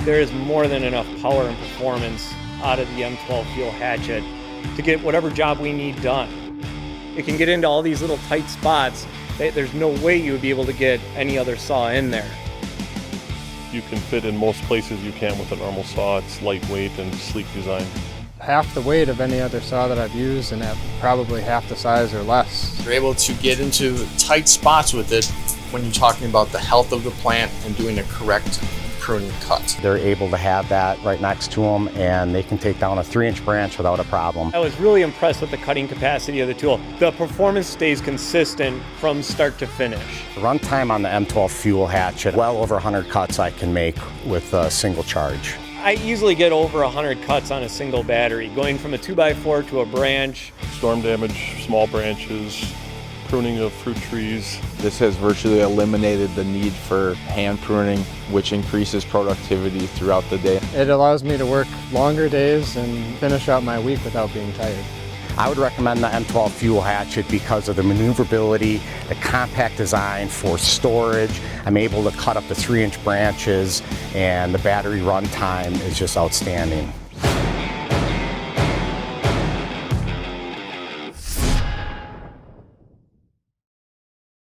there is more than enough power and performance out of the M12 fuel hatchet to get whatever job we need done. It can get into all these little tight spots. There's no way you would be able to get any other saw in there. You can fit in most places you can with a normal saw. It's lightweight and sleek design. Half the weight of any other saw that I've used, and at probably half the size or less. You're able to get into tight spots with it when you're talking about the health of the plant and doing a correct pruning cut. They're able to have that right next to them, and they can take down a 3-inch branch without a problem. I was really impressed with the cutting capacity of the tool. The performance stays consistent from start to finish. The runtime on the M12 fuel hatchet, well over 100 cuts I can make with a single charge. I easily get over 100 cuts on a single battery, going from a 2x4 to a branch. Storm damage, small branches, pruning of fruit trees. This has virtually eliminated the need for hand pruning, which increases productivity throughout the day. It allows me to work longer days and finish out my week without being tired. I would recommend the M12 fuel hatchet because of the maneuverability, the compact design for storage. I'm able to cut up to 3-inch branches, and the battery runtime is just outstanding.